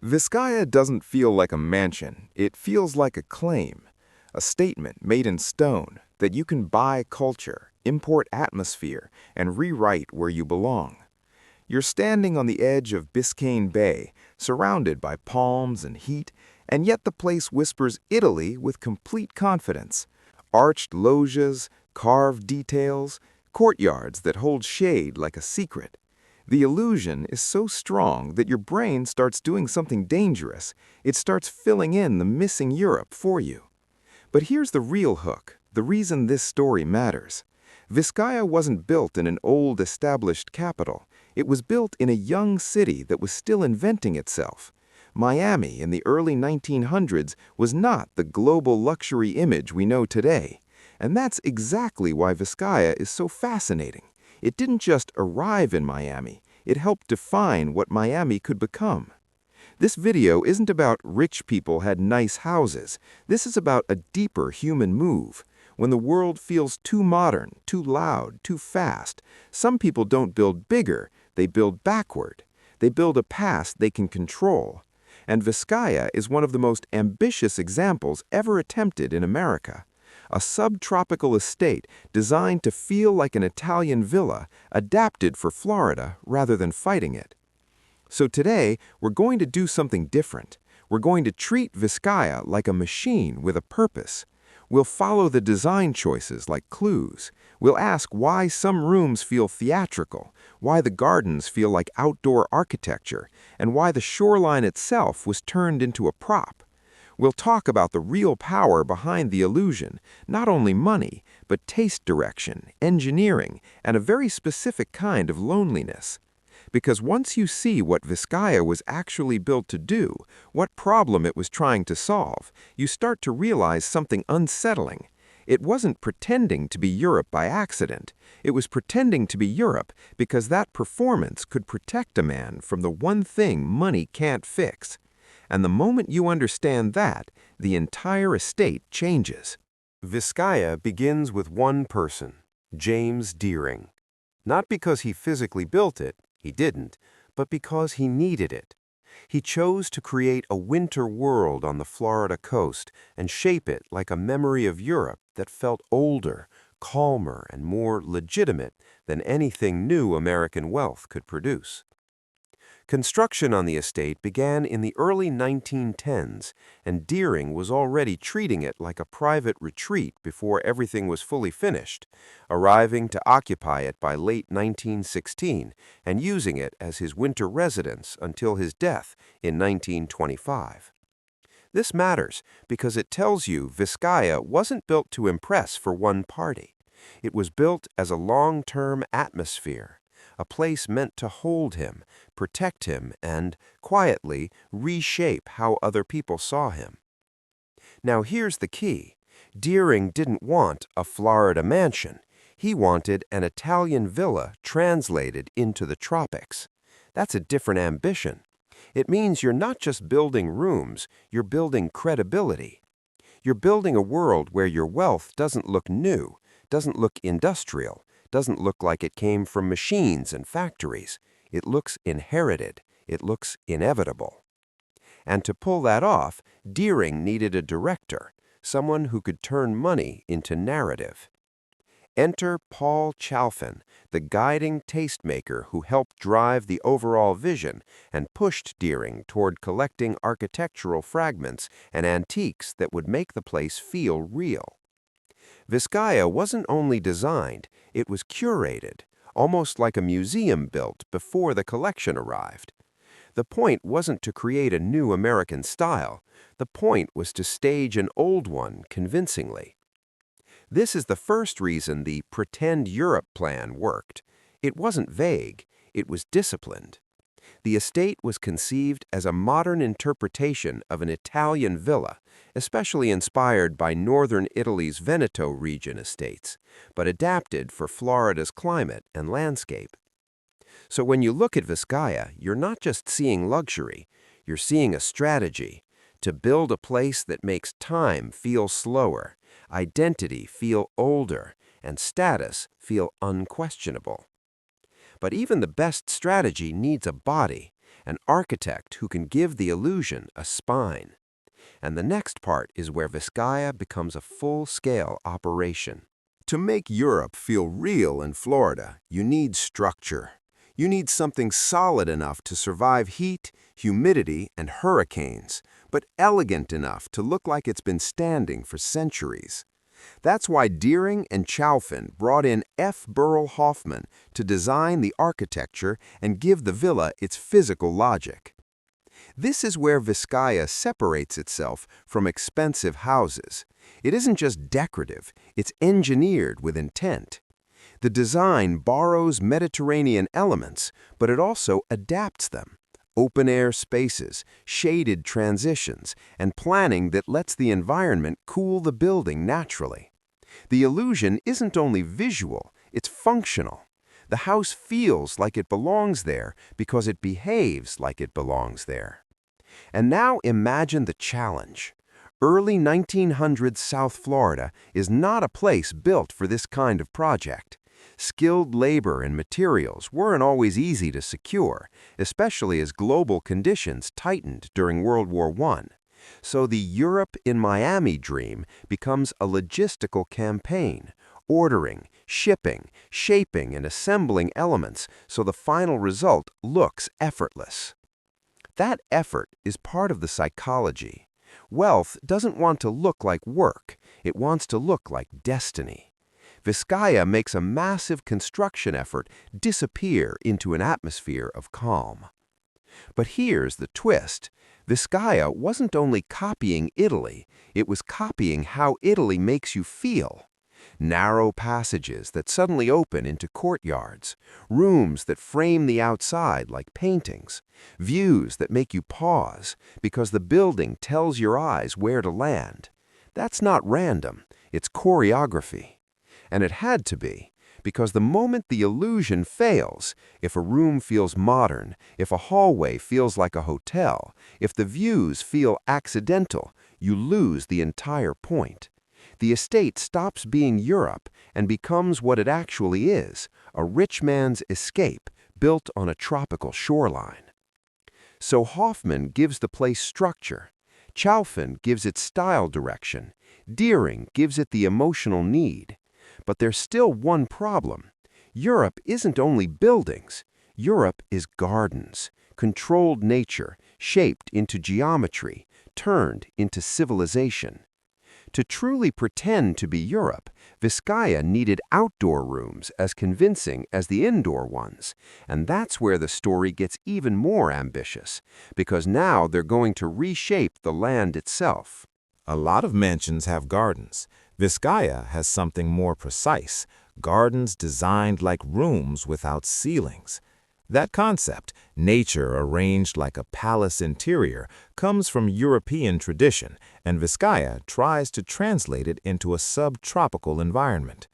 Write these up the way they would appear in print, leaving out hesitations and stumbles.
Vizcaya doesn't feel like a mansion, it feels like a claim, a statement made in stone that you can buy culture, import atmosphere, and rewrite where you belong. You're standing on the edge of Biscayne Bay, surrounded by palms and heat, and yet the place whispers Italy with complete confidence. Arched loggias, carved details, courtyards that hold shade like a secret. The illusion is so strong that your brain starts doing something dangerous. It starts filling in the missing Europe for you. But here's the real hook, the reason this story matters. Vizcaya wasn't built in an old, established capital. It was built in a young city that was still inventing itself. Miami in the early 1900s was not the global luxury image we know today. And that's exactly why Vizcaya is so fascinating. It didn't just arrive in Miami, it helped define what Miami could become. This video isn't about rich people had nice houses. This is about a deeper human move. When the world feels too modern, too loud, too fast, some people don't build bigger, they build backward. They build a past they can control. And Vizcaya is one of the most ambitious examples ever attempted in America. A subtropical estate designed to feel like an Italian villa, adapted for Florida rather than fighting it. So today, we're going to do something different. We're going to treat Vizcaya like a machine with a purpose. We'll follow the design choices like clues. We'll ask why some rooms feel theatrical, why the gardens feel like outdoor architecture, and why the shoreline itself was turned into a prop. We'll talk about the real power behind the illusion, not only money, but taste direction, engineering, and a very specific kind of loneliness. Because once you see what Vizcaya was actually built to do, what problem it was trying to solve, you start to realize something unsettling. It wasn't pretending to be Europe by accident. It was pretending to be Europe because that performance could protect a man from the one thing money can't fix. And the moment you understand that, the entire estate changes. Vizcaya begins with one person, James Deering. Not because he physically built it, he didn't, but because he needed it. He chose to create a winter world on the Florida coast and shape it like a memory of Europe that felt older, calmer, and more legitimate than anything new American wealth could produce. Construction on the estate began in the early 1910s, and Deering was already treating it like a private retreat before everything was fully finished, arriving to occupy it by late 1916 and using it as his winter residence until his death in 1925. This matters because it tells you Vizcaya wasn't built to impress for one party. It was built as a long-term atmosphere, a place meant to hold him, protect him, and, quietly, reshape how other people saw him. Now here's the key. Deering didn't want a Florida mansion. He wanted an Italian villa translated into the tropics. That's a different ambition. It means you're not just building rooms, you're building credibility. You're building a world where your wealth doesn't look new, doesn't look industrial, doesn't look like it came from machines and factories. It looks inherited. It looks inevitable. And to pull that off, Deering needed a director, someone who could turn money into narrative. Enter Paul Chalfin, the guiding tastemaker who helped drive the overall vision and pushed Deering toward collecting architectural fragments and antiques that would make the place feel real. Vizcaya wasn't only designed, it was curated, almost like a museum built before the collection arrived. The point wasn't to create a new American style. The point was to stage an old one convincingly. This is the first reason the Pretend Europe plan worked. It wasn't vague, it was disciplined. The estate was conceived as a modern interpretation of an Italian villa, especially inspired by northern Italy's Veneto region estates, but adapted for Florida's climate and landscape. So when you look at Vizcaya, you're not just seeing luxury, you're seeing a strategy to build a place that makes time feel slower, identity feel older, and status feel unquestionable. But even the best strategy needs a body, an architect who can give the illusion a spine. And the next part is where Vizcaya becomes a full-scale operation. To make Europe feel real in Florida, you need structure. You need something solid enough to survive heat, humidity, and hurricanes, but elegant enough to look like it's been standing for centuries. That's why Deering and Chalfin brought in F. Burrell Hoffman to design the architecture and give the villa its physical logic. This is where Vizcaya separates itself from expensive houses. It isn't just decorative, it's engineered with intent. The design borrows Mediterranean elements, but it also adapts them. Open-air spaces, shaded transitions, and planning that lets the environment cool the building naturally. The illusion isn't only visual, it's functional. The house feels like it belongs there because it behaves like it belongs there. And now imagine the challenge. Early 1900s South Florida is not a place built for this kind of project. Skilled labor and materials weren't always easy to secure, especially as global conditions tightened during World War I. So the Europe in Miami dream becomes a logistical campaign, ordering, shipping, shaping, and assembling elements so the final result looks effortless. That effort is part of the psychology. Wealth doesn't want to look like work, it wants to look like destiny. Vizcaya makes a massive construction effort disappear into an atmosphere of calm. But here's the twist. Vizcaya wasn't only copying Italy, it was copying how Italy makes you feel. Narrow passages that suddenly open into courtyards, rooms that frame the outside like paintings, views that make you pause because the building tells your eyes where to land. That's not random, it's choreography. And it had to be, because the moment the illusion fails, if a room feels modern, if a hallway feels like a hotel, if the views feel accidental, you lose the entire point. The estate stops being Europe and becomes what it actually is, a rich man's escape built on a tropical shoreline. So Hoffman gives the place structure, Chalfin gives it style direction, Deering gives it the emotional need. But there's still one problem. Europe isn't only buildings. Europe is gardens, controlled nature, shaped into geometry, turned into civilization. To truly pretend to be Europe, Vizcaya needed outdoor rooms as convincing as the indoor ones. And that's where the story gets even more ambitious, because now they're going to reshape the land itself. A lot of mansions have gardens. Vizcaya has something more precise, gardens designed like rooms without ceilings. That concept, nature arranged like a palace interior, comes from European tradition, and Vizcaya tries to translate it into a subtropical environment.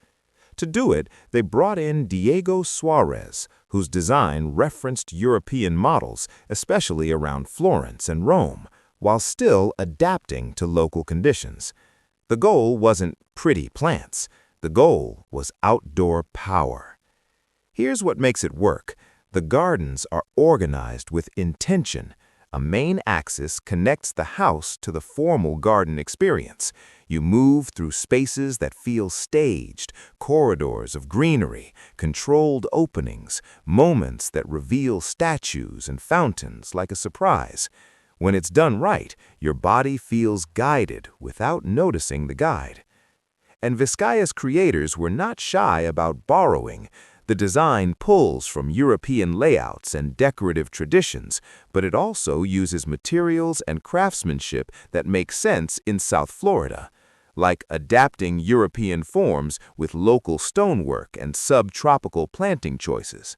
To do it, they brought in Diego Suarez, whose design referenced European models, especially around Florence and Rome, while still adapting to local conditions. The goal wasn't pretty plants. The goal was outdoor power. Here's what makes it work. The gardens are organized with intention. A main axis connects the house to the formal garden experience. You move through spaces that feel staged, corridors of greenery, controlled openings, moments that reveal statues and fountains like a surprise. When it's done right, your body feels guided without noticing the guide. And Vizcaya's creators were not shy about borrowing. The design pulls from European layouts and decorative traditions, but it also uses materials and craftsmanship that make sense in South Florida, like adapting European forms with local stonework and subtropical planting choices.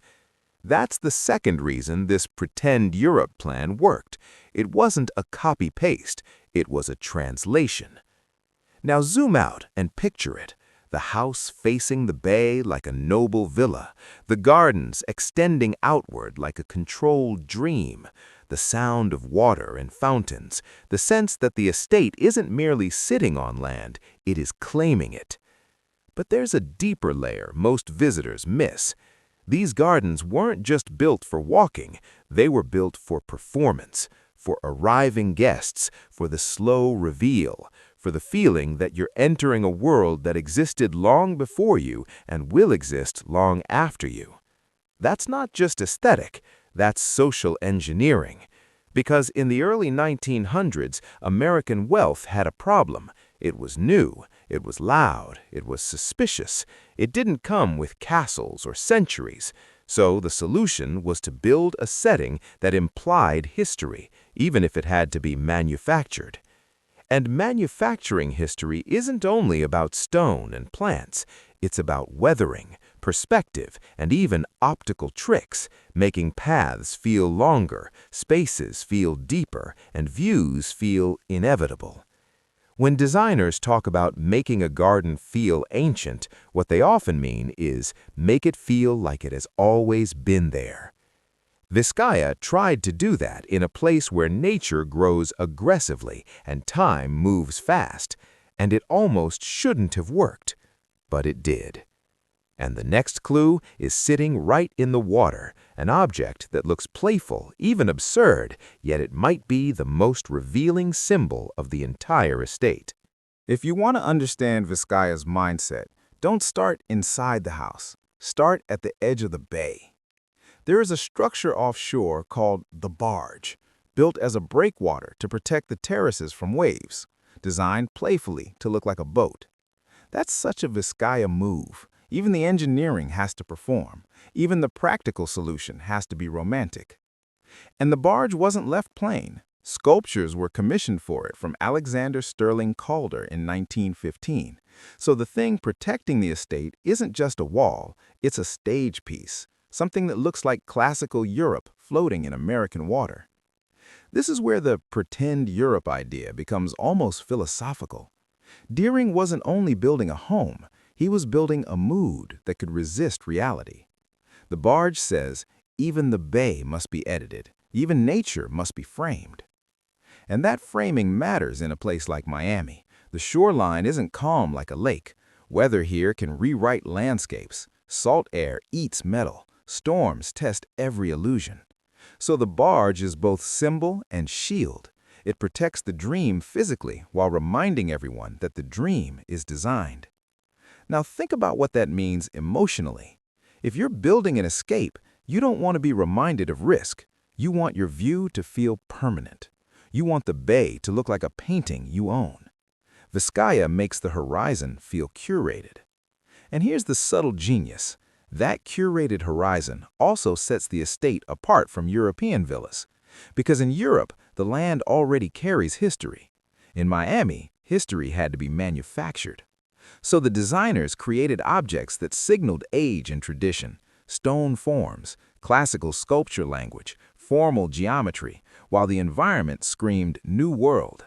That's the second reason this Pretend Europe plan worked. It wasn't a copy-paste, it was a translation. Now zoom out and picture it. The house facing the bay like a noble villa, the gardens extending outward like a controlled dream, the sound of water and fountains, the sense that the estate isn't merely sitting on land, it is claiming it. But there's a deeper layer most visitors miss. These gardens weren't just built for walking, they were built for performance, for arriving guests, for the slow reveal, for the feeling that you're entering a world that existed long before you and will exist long after you. That's not just aesthetic, that's social engineering. Because in the early 1900s, American wealth had a problem. It was new, it was loud, it was suspicious. It didn't come with castles or centuries. So the solution was to build a setting that implied history, even if it had to be manufactured. And manufacturing history isn't only about stone and plants. It's about weathering, perspective, and even optical tricks, making paths feel longer, spaces feel deeper, and views feel inevitable. When designers talk about making a garden feel ancient, what they often mean is make it feel like it has always been there. Vizcaya tried to do that in a place where nature grows aggressively and time moves fast, and it almost shouldn't have worked, but it did. And the next clue is sitting right in the water, an object that looks playful, even absurd, yet it might be the most revealing symbol of the entire estate. If you want to understand Vizcaya's mindset, don't start inside the house. Start at the edge of the bay. There is a structure offshore called the barge, built as a breakwater to protect the terraces from waves, designed playfully to look like a boat. That's such a Vizcaya move. Even the engineering has to perform. Even the practical solution has to be romantic. And the barge wasn't left plain. Sculptures were commissioned for it from Alexander Sterling Calder in 1915. So the thing protecting the estate isn't just a wall, it's a stage piece, something that looks like classical Europe floating in American water. This is where the pretend Europe idea becomes almost philosophical. Deering wasn't only building a home, he was building a mood that could resist reality. The barge says, even the bay must be edited, even nature must be framed. And that framing matters in a place like Miami. The shoreline isn't calm like a lake. Weather here can rewrite landscapes. Salt air eats metal. Storms test every illusion. So the barge is both symbol and shield. It protects the dream physically while reminding everyone that the dream is designed. Now think about what that means emotionally. If you're building an escape, you don't want to be reminded of risk. You want your view to feel permanent. You want the bay to look like a painting you own. Vizcaya makes the horizon feel curated. And here's the subtle genius. That curated horizon also sets the estate apart from European villas. Because in Europe, the land already carries history. In Miami, history had to be manufactured. So the designers created objects that signaled age and tradition, stone forms, classical sculpture language, formal geometry, while the environment screamed New World.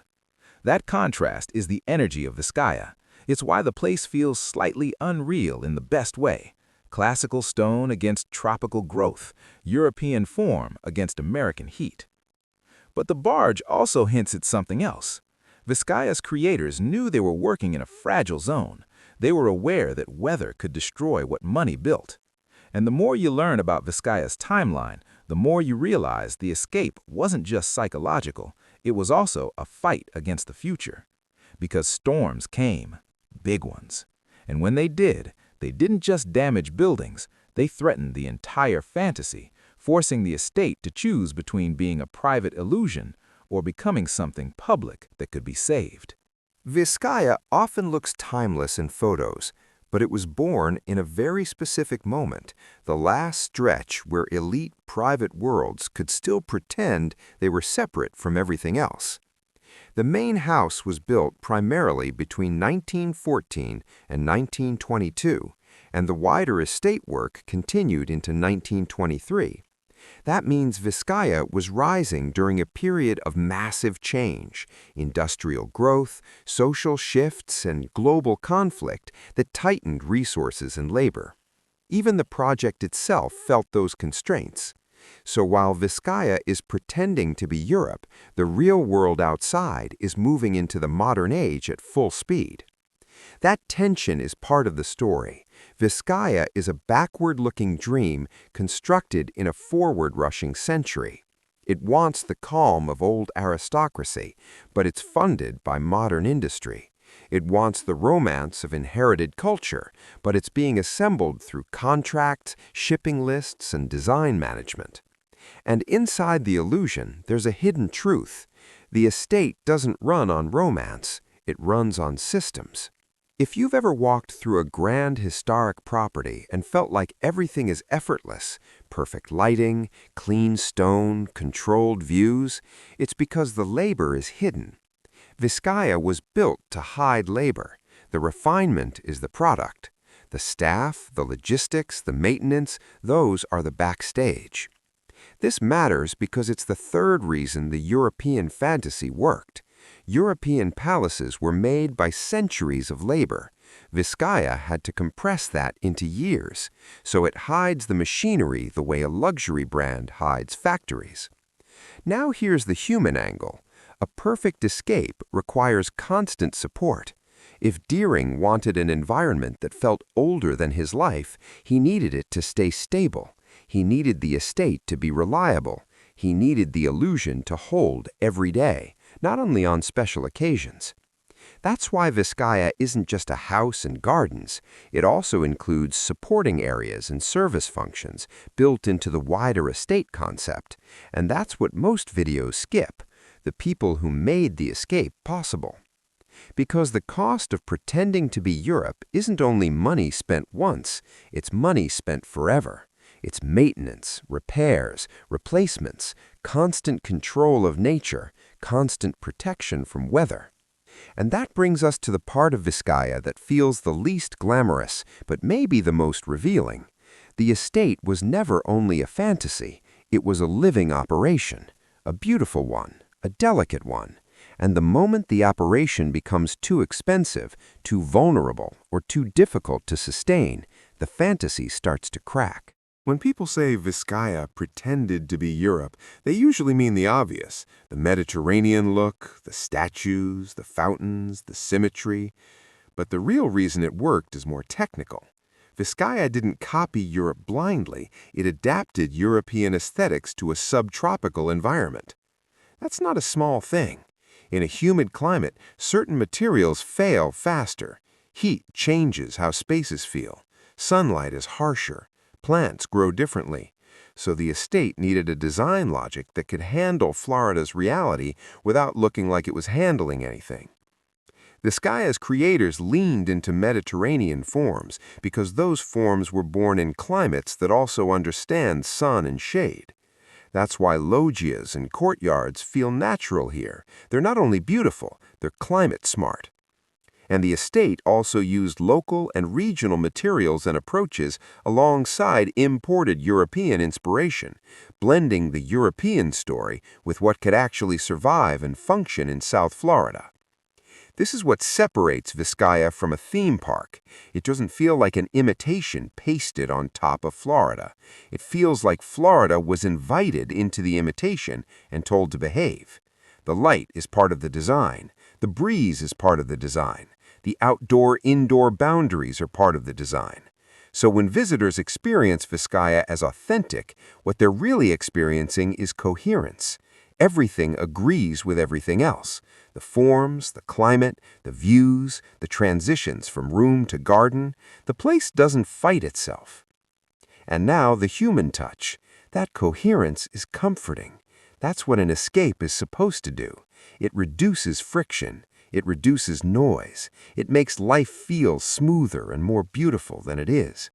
That contrast is the energy of Vizcaya. It's why the place feels slightly unreal in the best way. Classical stone against tropical growth, European form against American heat. But the barge also hints at something else. Vizcaya's creators knew they were working in a fragile zone. They were aware that weather could destroy what money built. And the more you learn about Vizcaya's timeline, the more you realize the escape wasn't just psychological, it was also a fight against the future. Because storms came, big ones. And when they didn't just damage buildings, they threatened the entire fantasy, forcing the estate to choose between being a private illusion or becoming something public that could be saved. Vizcaya often looks timeless in photos, but it was born in a very specific moment, the last stretch where elite private worlds could still pretend they were separate from everything else. The main house was built primarily between 1914 and 1922, and the wider estate work continued into 1923. That means Vizcaya was rising during a period of massive change, industrial growth, social shifts, and global conflict that tightened resources and labor. Even the project itself felt those constraints. So while Vizcaya is pretending to be Europe, the real world outside is moving into the modern age at full speed. That tension is part of the story. Vizcaya is a backward-looking dream constructed in a forward-rushing century. It wants the calm of old aristocracy, but it's funded by modern industry. It wants the romance of inherited culture, but it's being assembled through contracts, shipping lists, and design management. And inside the illusion, there's a hidden truth. The estate doesn't run on romance, it runs on systems. If you've ever walked through a grand historic property and felt like everything is effortless, perfect lighting, clean stone, controlled views, it's because the labor is hidden. Vizcaya was built to hide labor. The refinement is the product. The staff, the logistics, the maintenance, those are the backstage. This matters because it's the third reason the European fantasy worked. European palaces were made by centuries of labor. Vizcaya had to compress that into years, so it hides the machinery the way a luxury brand hides factories. Now here's the human angle. A perfect escape requires constant support. If Deering wanted an environment that felt older than his life, he needed it to stay stable. He needed the estate to be reliable. He needed the illusion to hold every day, not only on special occasions. That's why Vizcaya isn't just a house and gardens. It also includes supporting areas and service functions built into the wider estate concept. And that's what most videos skip, the people who made the escape possible. Because the cost of pretending to be Europe isn't only money spent once, it's money spent forever. It's maintenance, repairs, replacements, constant control of nature, constant protection from weather. And that brings us to the part of Vizcaya that feels the least glamorous, but maybe the most revealing. The estate was never only a fantasy, it was a living operation, a beautiful one, a delicate one. And the moment the operation becomes too expensive, too vulnerable, or too difficult to sustain, the fantasy starts to crack. When people say Vizcaya pretended to be Europe, they usually mean the obvious: the Mediterranean look, the statues, the fountains, the symmetry. But the real reason it worked is more technical. Vizcaya didn't copy Europe blindly, it adapted European aesthetics to a subtropical environment. That's not a small thing. In a humid climate, certain materials fail faster. Heat changes how spaces feel. Sunlight is harsher. Plants grow differently. So the estate needed a design logic that could handle Florida's reality without looking like it was handling anything. Vizcaya's creators leaned into Mediterranean forms because those forms were born in climates that also understand sun and shade. That's why loggias and courtyards feel natural here. They're not only beautiful, they're climate smart. And the estate also used local and regional materials and approaches alongside imported European inspiration, blending the European story with what could actually survive and function in South Florida. This is what separates Vizcaya from a theme park. It doesn't feel like an imitation pasted on top of Florida. It feels like Florida was invited into the imitation and told to behave. The light is part of the design. The breeze is part of the design. The outdoor-indoor boundaries are part of the design. So when visitors experience Vizcaya as authentic, what they're really experiencing is coherence. Everything agrees with everything else. The forms, the climate, the views, the transitions from room to garden. The place doesn't fight itself. And now the human touch. That coherence is comforting. That's what an escape is supposed to do. It reduces friction. It reduces noise. It makes life feel smoother and more beautiful than it is.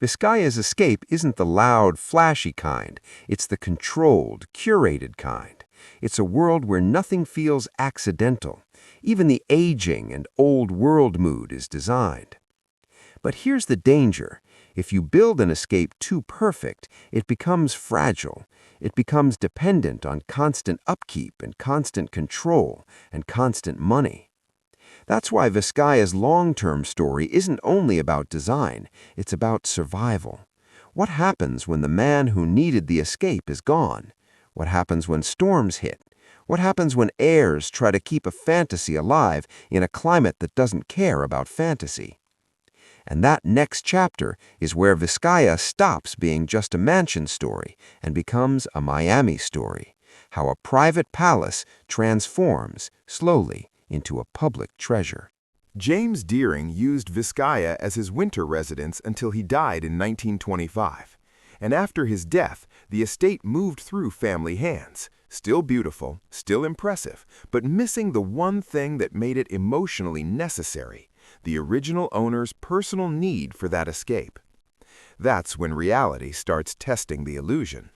Vizcaya's escape isn't the loud, flashy kind. It's the controlled, curated kind. It's a world where nothing feels accidental. Even the aging and old world mood is designed. But here's the danger. If you build an escape too perfect, it becomes fragile. It becomes dependent on constant upkeep and constant control and constant money. That's why Vizcaya's long-term story isn't only about design, it's about survival. What happens when the man who needed the escape is gone? What happens when storms hit? What happens when heirs try to keep a fantasy alive in a climate that doesn't care about fantasy? And that next chapter is where Vizcaya stops being just a mansion story and becomes a Miami story. How a private palace transforms, slowly, into a public treasure. James Deering used Vizcaya as his winter residence until he died in 1925. And after his death, the estate moved through family hands. Still beautiful, still impressive, but missing the one thing that made it emotionally necessary: the original owner's personal need for that escape. That's when reality starts testing the illusion.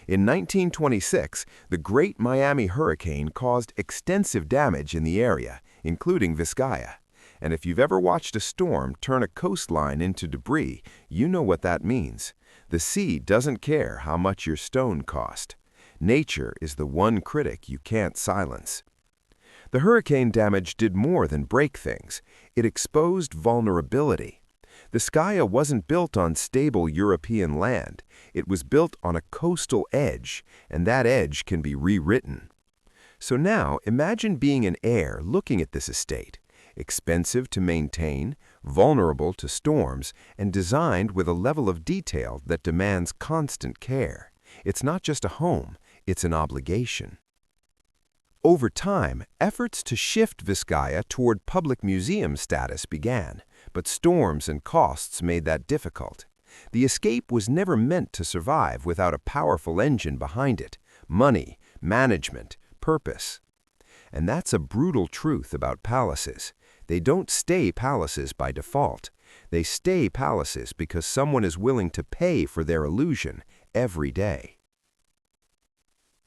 In 1926, the Great Miami Hurricane caused extensive damage in the area, including Vizcaya. And if you've ever watched a storm turn a coastline into debris, you know what that means. The sea doesn't care how much your stone cost. Nature is the one critic you can't silence. The hurricane damage did more than break things. It exposed vulnerability. Vizcaya wasn't built on stable European land. It was built on a coastal edge, and that edge can be rewritten. So now imagine being an heir looking at this estate. Expensive to maintain, vulnerable to storms, and designed with a level of detail that demands constant care. It's not just a home, it's an obligation. Over time, efforts to shift Vizcaya toward public museum status began, but storms and costs made that difficult. The escape was never meant to survive without a powerful engine behind it: money, management, purpose. And that's a brutal truth about palaces. They don't stay palaces by default. They stay palaces because someone is willing to pay for their illusion every day.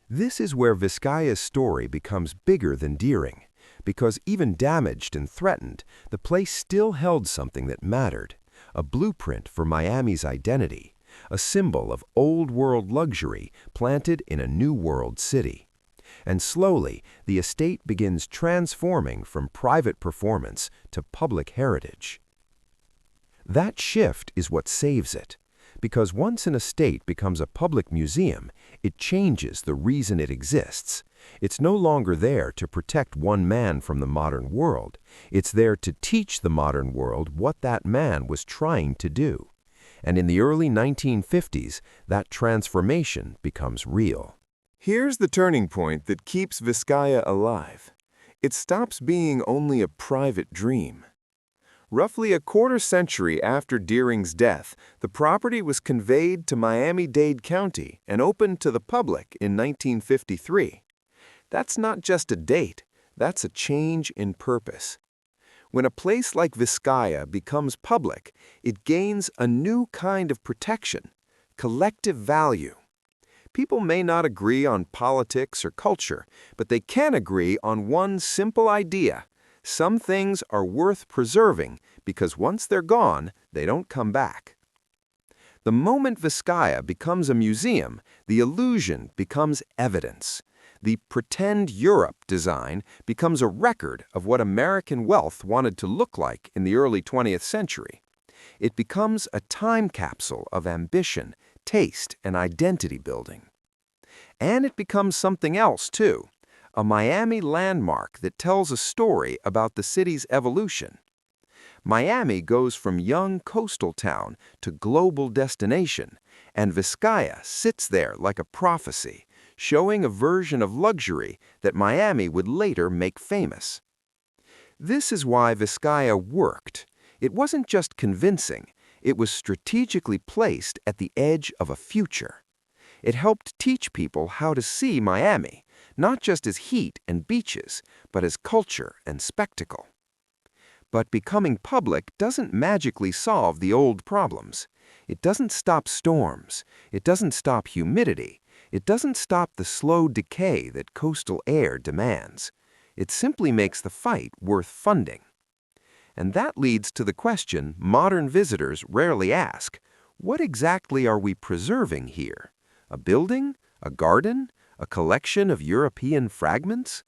This is where Vizcaya's story becomes bigger than Deering, because even damaged and threatened, the place still held something that mattered: a blueprint for Miami's identity, a symbol of old-world luxury planted in a new-world city. And slowly, the estate begins transforming from private performance to public heritage. That shift is what saves it, because once an estate becomes a public museum, it changes the reason it exists. It's no longer there to protect one man from the modern world. It's there to teach the modern world what that man was trying to do. And in the early 1950s, that transformation becomes real. Here's the turning point that keeps Vizcaya alive. It stops being only a private dream. Roughly a quarter-century after Deering's death, the property was conveyed to Miami-Dade County and opened to the public in 1953. That's not just a date, that's a change in purpose. When a place like Vizcaya becomes public, it gains a new kind of protection: collective value. People may not agree on politics or culture, but they can agree on one simple idea: some things are worth preserving because once they're gone, they don't come back. The moment Vizcaya becomes a museum, the illusion becomes evidence. The pretend Europe design becomes a record of what American wealth wanted to look like in the early 20th century. It becomes a time capsule of ambition, taste, and identity building. And it becomes something else, too: a Miami landmark that tells a story about the city's evolution. Miami goes from young coastal town to global destination, and Vizcaya sits there like a prophecy, showing a version of luxury that Miami would later make famous. This is why Vizcaya worked. It wasn't just convincing, it was strategically placed at the edge of a future. It helped teach people how to see Miami, not just as heat and beaches, but as culture and spectacle. But becoming public doesn't magically solve the old problems. It doesn't stop storms. It doesn't stop humidity. It doesn't stop the slow decay that coastal air demands. It simply makes the fight worth funding. And that leads to the question modern visitors rarely ask: what exactly are we preserving here? A building? A garden? A collection of European fragments?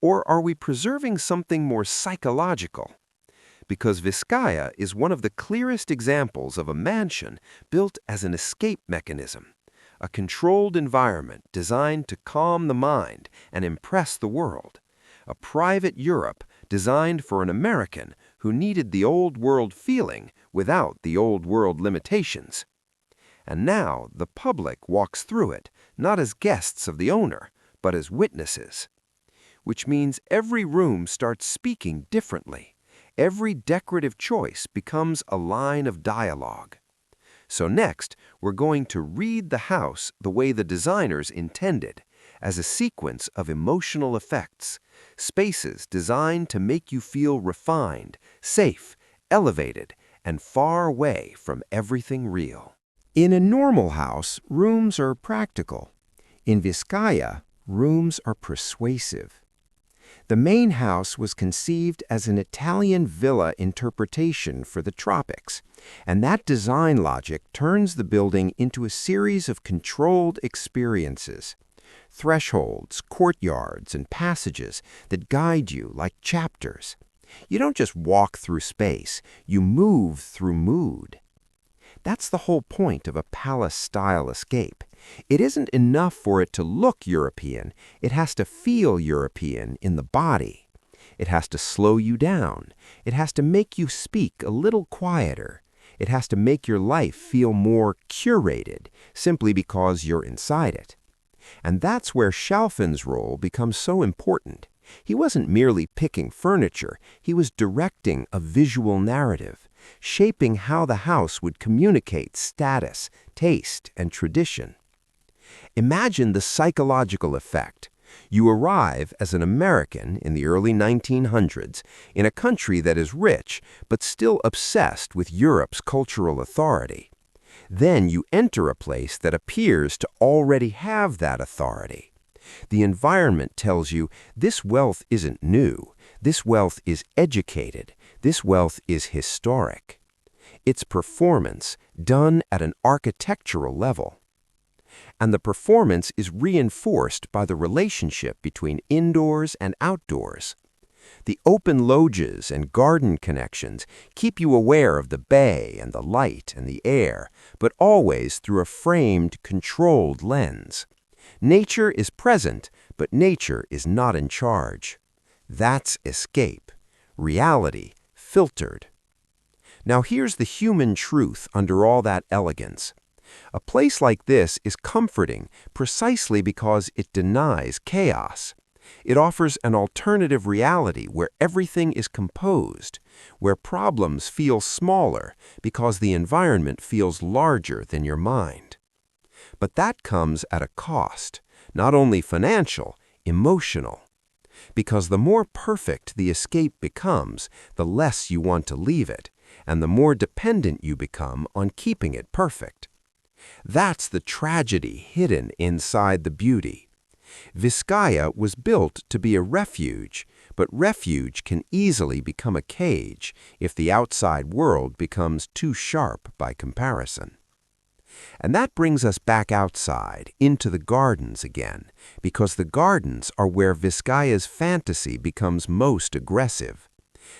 Or are we preserving something more psychological? Because Vizcaya is one of the clearest examples of a mansion built as an escape mechanism, a controlled environment designed to calm the mind and impress the world. A private Europe designed for an American who needed the old world feeling without the old world limitations. And now the public walks through it, not as guests of the owner, but as witnesses. Which means every room starts speaking differently. Every decorative choice becomes a line of dialogue. So next, we're going to read the house the way the designers intended, as a sequence of emotional effects, spaces designed to make you feel refined, safe, elevated, and far away from everything real. In a normal house, rooms are practical. In Vizcaya, rooms are persuasive. The main house was conceived as an Italian villa interpretation for the tropics, and that design logic turns the building into a series of controlled experiences. Thresholds, courtyards, and passages that guide you like chapters. You don't just walk through space, you move through mood. That's the whole point of a palace-style escape. It isn't enough for it to look European, it has to feel European in the body. It has to slow you down. It has to make you speak a little quieter. It has to make your life feel more curated, simply because you're inside it. And that's where Chalfin's role becomes so important. He wasn't merely picking furniture, he was directing a visual narrative, shaping how the house would communicate status, taste, and tradition. Imagine the psychological effect. You arrive as an American in the early 1900s in a country that is rich but still obsessed with Europe's cultural authority. Then you enter a place that appears to already have that authority. The environment tells you this wealth isn't new, this wealth is educated, this wealth is historic. It's performance done at an architectural level. And the performance is reinforced by the relationship between indoors and outdoors. The open loggias and garden connections keep you aware of the bay and the light and the air, but always through a framed, controlled lens. Nature is present, but nature is not in charge. That's escape. Reality filtered. Now here's the human truth under all that elegance. A place like this is comforting precisely because it denies chaos. It offers an alternative reality where everything is composed, where problems feel smaller because the environment feels larger than your mind. But that comes at a cost, not only financial, emotional. Because the more perfect the escape becomes, the less you want to leave it, and the more dependent you become on keeping it perfect. That's the tragedy hidden inside the beauty. Vizcaya was built to be a refuge, but refuge can easily become a cage if the outside world becomes too sharp by comparison. And that brings us back outside, into the gardens again, because the gardens are where Vizcaya's fantasy becomes most aggressive.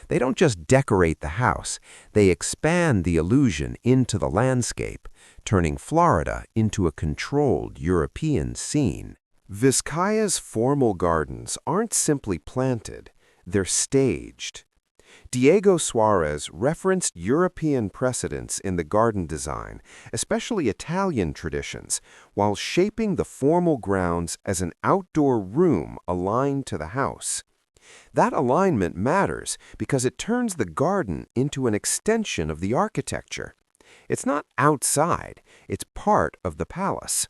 They don't just decorate the house, they expand the illusion into the landscape, turning Florida into a controlled European scene. Vizcaya's formal gardens aren't simply planted, they're staged. Diego Suarez referenced European precedents in the garden design, especially Italian traditions, while shaping the formal grounds as an outdoor room aligned to the house. That alignment matters because it turns the garden into an extension of the architecture. It's not outside, it's part of the palace.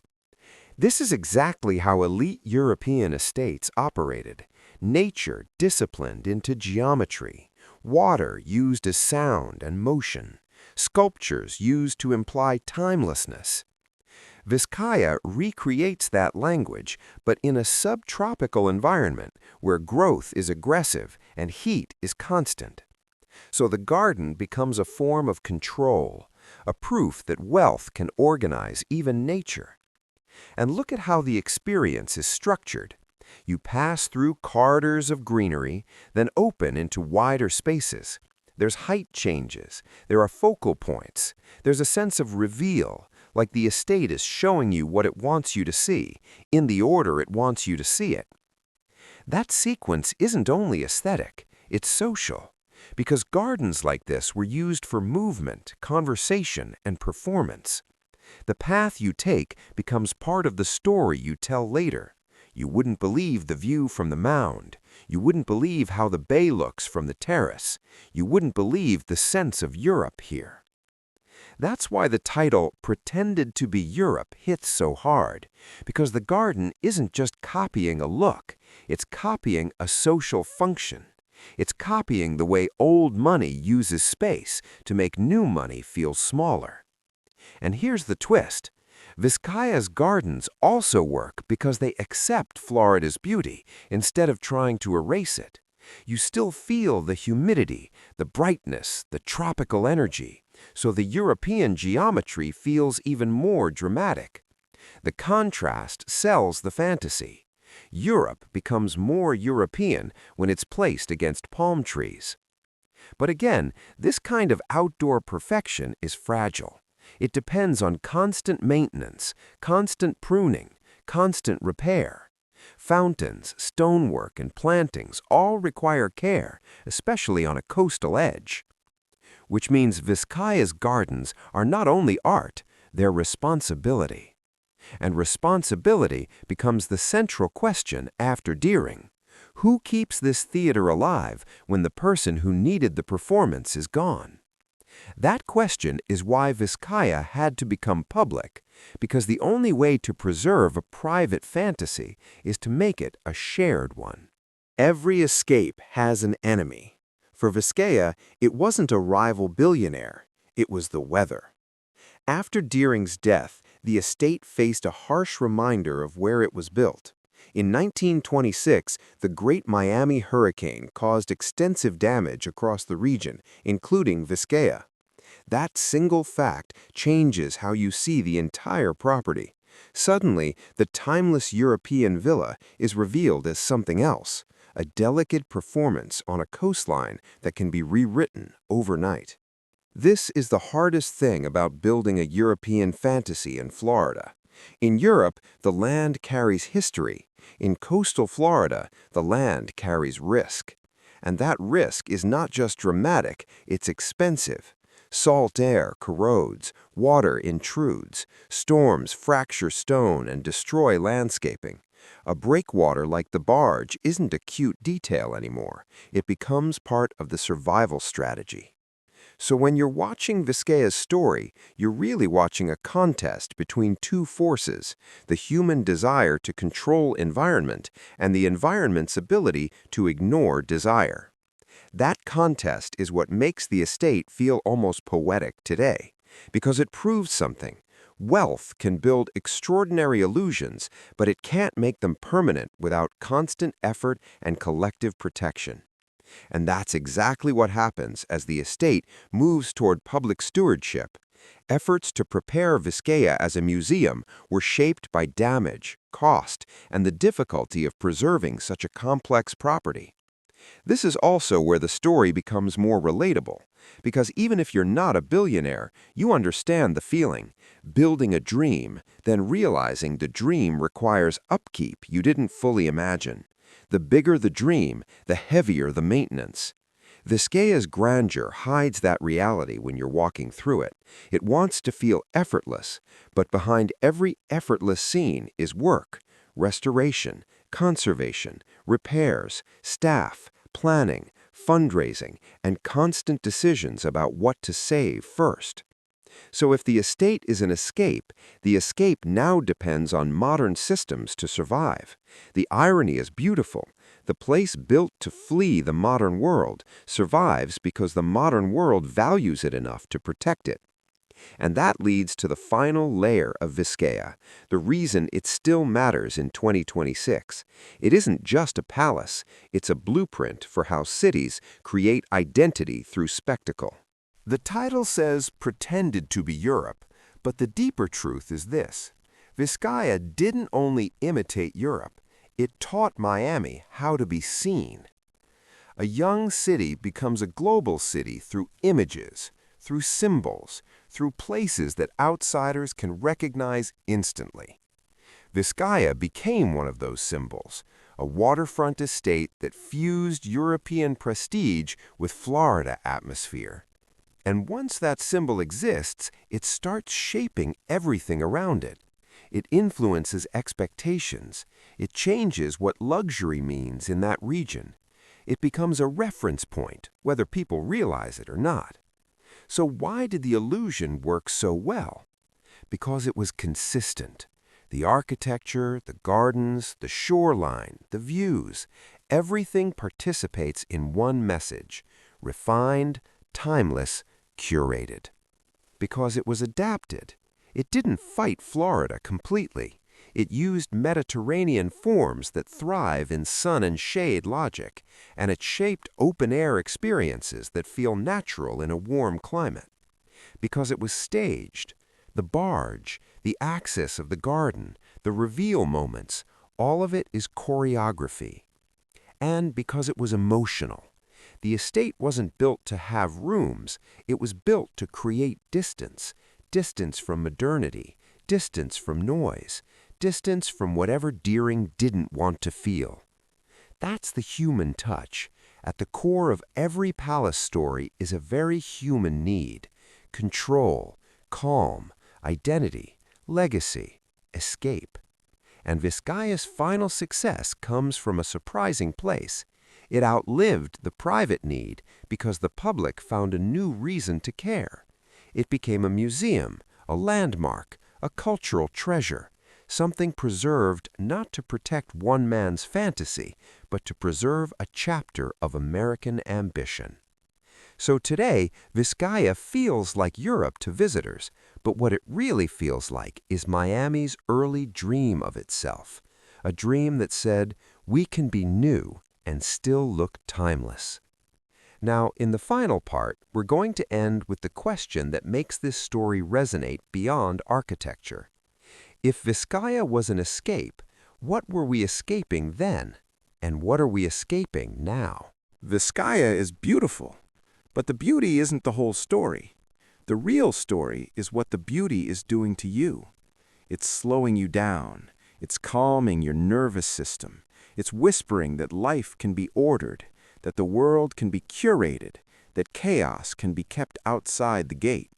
This is exactly how elite European estates operated. Nature disciplined into geometry, water used as sound and motion, sculptures used to imply timelessness. Vizcaya recreates that language, but in a subtropical environment where growth is aggressive and heat is constant. So the garden becomes a form of control, a proof that wealth can organize even nature. And look at how the experience is structured. You pass through corridors of greenery, then open into wider spaces. There's height changes. There are focal points. There's a sense of reveal, like the estate is showing you what it wants you to see, in the order it wants you to see it. That sequence isn't only aesthetic, it's social, because gardens like this were used for movement, conversation, and performance. The path you take becomes part of the story you tell later. You wouldn't believe the view from the mound. You wouldn't believe how the bay looks from the terrace. You wouldn't believe the sense of Europe here. That's why the title Pretended to be Europe hits so hard, because the garden isn't just copying a look, it's copying a social function. It's copying the way old money uses space to make new money feel smaller. And here's the twist. Vizcaya's gardens also work because they accept Florida's beauty instead of trying to erase it. You still feel the humidity, the brightness, the tropical energy, so the European geometry feels even more dramatic. The contrast sells the fantasy. Europe becomes more European when it's placed against palm trees. But again, this kind of outdoor perfection is fragile. It depends on constant maintenance, constant pruning, constant repair. Fountains, stonework, and plantings all require care, especially on a coastal edge. Which means Vizcaya's gardens are not only art, they're responsibility. And responsibility becomes the central question after Deering. Who keeps this theater alive when the person who needed the performance is gone? That question is why Vizcaya had to become public, because the only way to preserve a private fantasy is to make it a shared one. Every escape has an enemy. For Vizcaya, it wasn't a rival billionaire, it was the weather. After Deering's death, the estate faced a harsh reminder of where it was built. In 1926, the Great Miami Hurricane caused extensive damage across the region, including Vizcaya. That single fact changes how you see the entire property. Suddenly, the timeless European villa is revealed as something else, a delicate performance on a coastline that can be rewritten overnight. This is the hardest thing about building a European fantasy in Florida. In Europe, the land carries history. In coastal Florida, the land carries risk. And that risk is not just dramatic, it's expensive. Salt air corrodes, water intrudes, storms fracture stone and destroy landscaping. A breakwater like the barge isn't a cute detail anymore. It becomes part of the survival strategy. So when you're watching Vizcaya's story, you're really watching a contest between two forces, the human desire to control environment and the environment's ability to ignore desire. That contest is what makes the estate feel almost poetic today, because it proves something. Wealth can build extraordinary illusions, but it can't make them permanent without constant effort and collective protection. And that's exactly what happens as the estate moves toward public stewardship. Efforts to prepare Vizcaya as a museum were shaped by damage, cost, and the difficulty of preserving such a complex property. This is also where the story becomes more relatable, because even if you're not a billionaire, you understand the feeling, building a dream, then realizing the dream requires upkeep you didn't fully imagine. The bigger the dream, the heavier the maintenance. Vizcaya's grandeur hides that reality when you're walking through it. It wants to feel effortless, but behind every effortless scene is work, restoration, conservation, repairs, staff, planning, fundraising, and constant decisions about what to save first. So if the estate is an escape, the escape now depends on modern systems to survive. The irony is beautiful. The place built to flee the modern world survives because the modern world values it enough to protect it. And that leads to the final layer of Vizcaya, the reason it still matters in 2026. It isn't just a palace, it's a blueprint for how cities create identity through spectacle. The title says pretended to be Europe, but the deeper truth is this. Vizcaya didn't only imitate Europe, it taught Miami how to be seen. A young city becomes a global city through images, through symbols, through places that outsiders can recognize instantly. Vizcaya became one of those symbols, a waterfront estate that fused European prestige with Florida atmosphere. And once that symbol exists, it starts shaping everything around it. It influences expectations. It changes what luxury means in that region. It becomes a reference point, whether people realize it or not. So why did the illusion work so well? Because it was consistent. The architecture, the gardens, the shoreline, the views, everything participates in one message: refined, timeless, curated. Because it was adapted. It didn't fight Florida completely. It used Mediterranean forms that thrive in sun and shade logic, and it shaped open-air experiences that feel natural in a warm climate. Because it was staged. The barge, the axis of the garden, the reveal moments, all of it is choreography. And because it was emotional. The estate wasn't built to have rooms, it was built to create distance, distance from modernity, distance from noise, distance from whatever Deering didn't want to feel. That's the human touch. At the core of every palace story is a very human need: control, calm, identity, legacy, escape. And Vizcaya's final success comes from a surprising place. It outlived the private need because the public found a new reason to care. It became a museum, a landmark, a cultural treasure, something preserved not to protect one man's fantasy, but to preserve a chapter of American ambition. So today, Vizcaya feels like Europe to visitors, but what it really feels like is Miami's early dream of itself, a dream that said, we can be new and still look timeless. Now, in the final part, we're going to end with the question that makes this story resonate beyond architecture. If Vizcaya was an escape, what were we escaping then? And what are we escaping now? Vizcaya is beautiful, but the beauty isn't the whole story. The real story is what the beauty is doing to you. It's slowing you down. It's calming your nervous system. It's whispering that life can be ordered, that the world can be curated, that chaos can be kept outside the gate.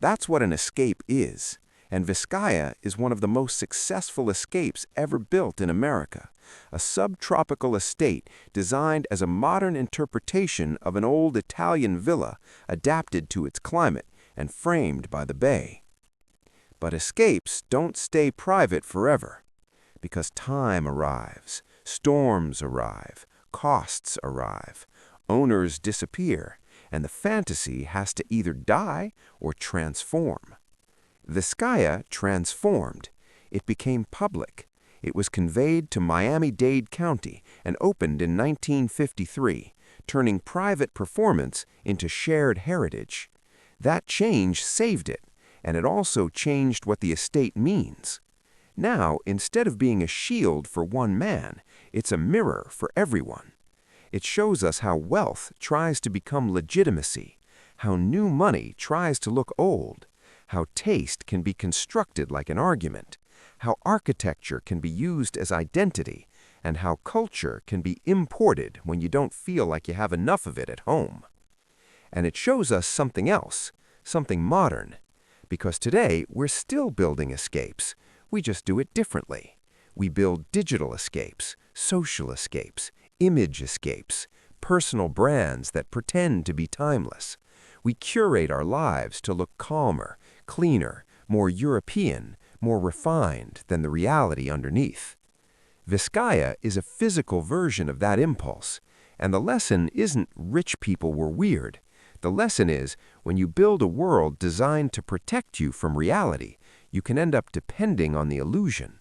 That's what an escape is, and Vizcaya is one of the most successful escapes ever built in America, a subtropical estate designed as a modern interpretation of an old Italian villa adapted to its climate and framed by the bay. But escapes don't stay private forever, because time arrives, storms arrive, costs arrive, owners disappear, and the fantasy has to either die or transform. Vizcaya transformed. It became public. It was conveyed to Miami-Dade County and opened in 1953, turning private performance into shared heritage. That change saved it, and it also changed what the estate means. Now, instead of being a shield for one man, it's a mirror for everyone. It shows us how wealth tries to become legitimacy, how new money tries to look old, how taste can be constructed like an argument, how architecture can be used as identity, and how culture can be imported when you don't feel like you have enough of it at home. And it shows us something else, something modern, because today we're still building escapes. We just do it differently. We build digital escapes, social escapes, image escapes, personal brands that pretend to be timeless. We curate our lives to look calmer, cleaner, more European, more refined than the reality underneath. Vizcaya is a physical version of that impulse, and the lesson isn't rich people were weird. The lesson is, when you build a world designed to protect you from reality, you can end up depending on the illusion.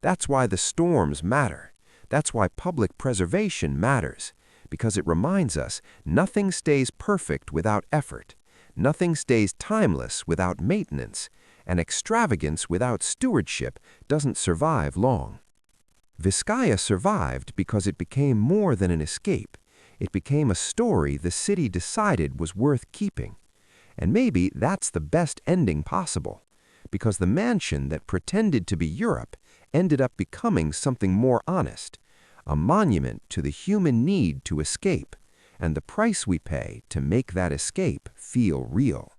That's why the storms matter. That's why public preservation matters, because it reminds us nothing stays perfect without effort, nothing stays timeless without maintenance, and extravagance without stewardship doesn't survive long. Vizcaya survived because it became more than an escape. It became a story the city decided was worth keeping. And maybe that's the best ending possible, because the mansion that pretended to be Europe ended up becoming something more honest, a monument to the human need to escape, and the price we pay to make that escape feel real.